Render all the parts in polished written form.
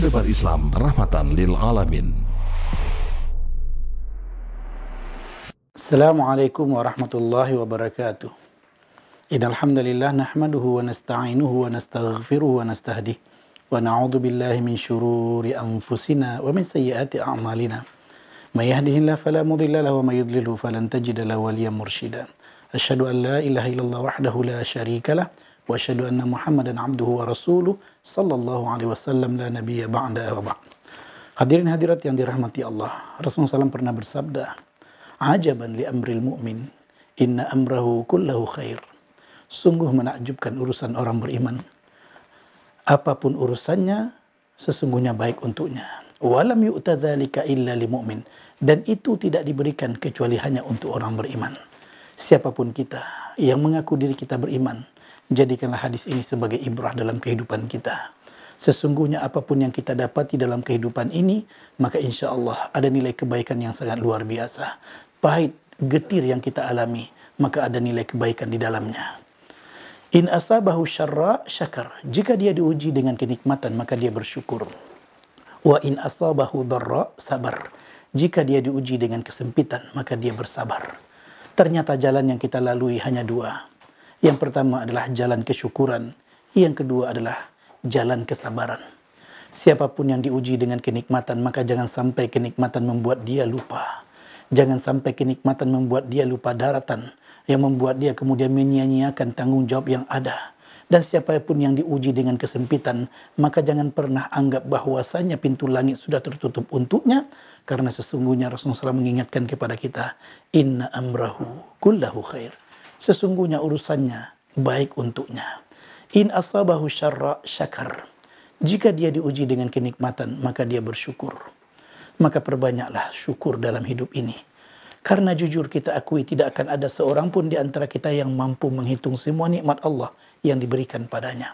Menebar Islam rahmatan lil alamin. Assalamualaikum warahmatullahi wabarakatuh. Innal hamdalillah nahmaduhu wa nasta'inuhu wa nastaghfiruhu wa nastahdih wa na'udzu billahi min syururi anfusina wa min sayyiati a'malina. May yahdihillahu fala mudilla lahu wa may yudlilhu falan tajida lahu waliyyan mursyida. Asyhadu an la ilaha illallah wahdahu la syarika lah wa asyhadu anna Muhammadan abduhu wa rasuluh sallallahu alaihi wasallam la nabiyya ba'da wa ba'd. Hadirin hadirat yang dirahmati Allah, Rasulullah SAW pernah bersabda, "Ajaban li amril mu'min, inna amrahu kullahu khair." Sungguh menakjubkan urusan orang beriman. Apapun urusannya, sesungguhnya baik untuknya. Walam yu'ta dzalika illa li mu'min. Dan itu tidak diberikan kecuali hanya untuk orang beriman. Siapapun kita yang mengaku diri kita beriman, jadikanlah hadis ini sebagai ibrah dalam kehidupan kita. Sesungguhnya apapun yang kita dapati dalam kehidupan ini, maka insya Allah ada nilai kebaikan yang sangat luar biasa. Pahit, getir yang kita alami, maka ada nilai kebaikan di dalamnya. In asabahu syarra syakar. Jika dia diuji dengan kenikmatan, maka dia bersyukur. Wa in asabahu dharra sabar. Jika dia diuji dengan kesempitan, maka dia bersabar. Ternyata jalan yang kita lalui hanya dua. Yang pertama adalah jalan kesyukuran. Yang kedua adalah jalan kesabaran. Siapapun yang diuji dengan kenikmatan, maka jangan sampai kenikmatan membuat dia lupa. Jangan sampai kenikmatan membuat dia lupa daratan, yang membuat dia kemudian menyia-nyiakan tanggung jawab yang ada. Dan siapapun yang diuji dengan kesempitan, maka jangan pernah anggap bahwasanya pintu langit sudah tertutup untuknya, karena sesungguhnya Rasulullah SAW mengingatkan kepada kita, inna amrahu kullahu khair. Sesungguhnya urusannya baik untuknya. In asabahu syarra syakar. Jika dia diuji dengan kenikmatan, maka dia bersyukur. Maka perbanyaklah syukur dalam hidup ini. Karena jujur kita akui tidak akan ada seorang pun di antara kita yang mampu menghitung semua nikmat Allah yang diberikan padanya.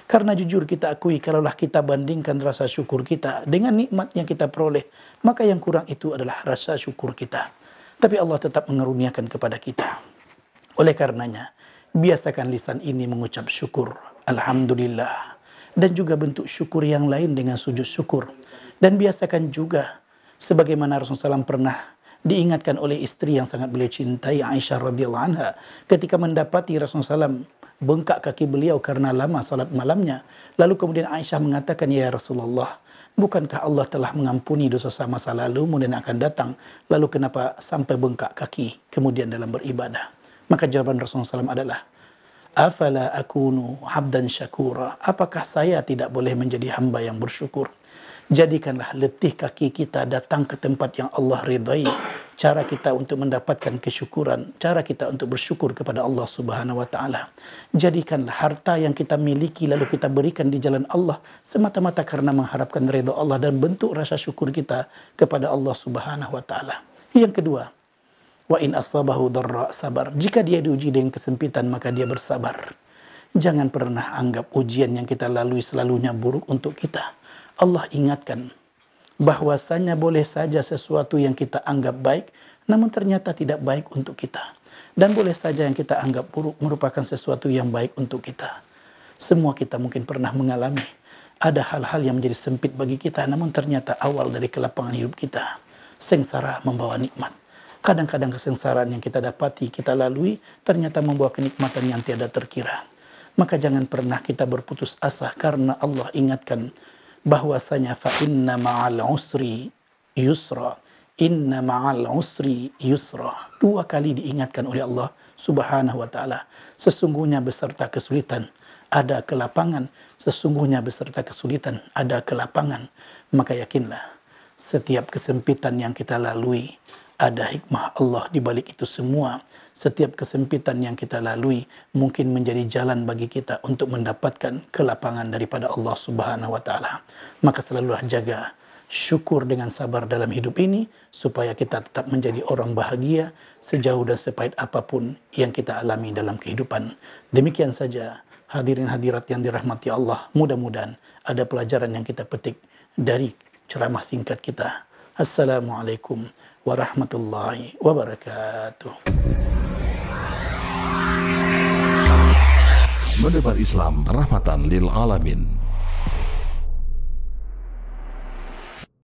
Karena jujur kita akui kalaulah kita bandingkan rasa syukur kita dengan nikmat yang kita peroleh, maka yang kurang itu adalah rasa syukur kita. Tapi Allah tetap mengaruniakan kepada kita. Oleh karenanya, biasakan lisan ini mengucap syukur, alhamdulillah. Dan juga bentuk syukur yang lain dengan sujud syukur. Dan biasakan juga, sebagaimana Rasulullah SAW pernah diingatkan oleh istri yang sangat beliau cintai, Aisyah radhiyallahu anha, ketika mendapati Rasulullah SAW bengkak kaki beliau karena lama salat malamnya. Lalu kemudian Aisyah mengatakan, ya Rasulullah, bukankah Allah telah mengampuni dosa masa lalu, kemudian akan datang, lalu kenapa sampai bengkak kaki kemudian dalam beribadah? Maka jawaban Rasulullah SAW adalah, afala akunu abdan syakura. Apakah saya tidak boleh menjadi hamba yang bersyukur? Jadikanlah letih kaki kita datang ke tempat yang Allah ridai. Cara kita untuk mendapatkan kesyukuran, cara kita untuk bersyukur kepada Allah Subhanahu wa taala. Jadikanlah harta yang kita miliki lalu kita berikan di jalan Allah semata-mata karena mengharapkan ridha Allah dan bentuk rasa syukur kita kepada Allah Subhanahu wa taala. Yang kedua, wa in asabahu dharra sabar. Jika dia diuji dengan kesempitan, maka dia bersabar. Jangan pernah anggap ujian yang kita lalui selalunya buruk untuk kita. Allah ingatkan bahwasanya boleh saja sesuatu yang kita anggap baik, namun ternyata tidak baik untuk kita. Dan boleh saja yang kita anggap buruk merupakan sesuatu yang baik untuk kita. Semua kita mungkin pernah mengalami ada hal-hal yang menjadi sempit bagi kita, namun ternyata awal dari kelapangan hidup kita. Sengsara membawa nikmat. Kadang-kadang kesengsaraan yang kita dapati, kita lalui, ternyata membawa kenikmatan yang tiada terkira. Maka jangan pernah kita berputus asa karena Allah ingatkan bahwasanya fa inna ma'al usri yusra. Inna ma'al usri yusra. Dua kali diingatkan oleh Allah Subhanahu wa taala. Sesungguhnya beserta kesulitan ada kelapangan. Sesungguhnya beserta kesulitan ada kelapangan. Maka yakinlah setiap kesempitan yang kita lalui ada hikmah Allah di balik itu semua. Setiap kesempitan yang kita lalui mungkin menjadi jalan bagi kita untuk mendapatkan kelapangan daripada Allah Subhanahu wa taala. Maka selalulah jaga syukur dengan sabar dalam hidup ini supaya kita tetap menjadi orang bahagia sejauh dan sepahit apapun yang kita alami dalam kehidupan. Demikian saja hadirin hadirat yang dirahmati Allah. Mudah-mudahan ada pelajaran yang kita petik dari ceramah singkat kita. Assalamualaikum warahmatullahi wabarakatuh. Menebar Islam rahmatan lil alamin.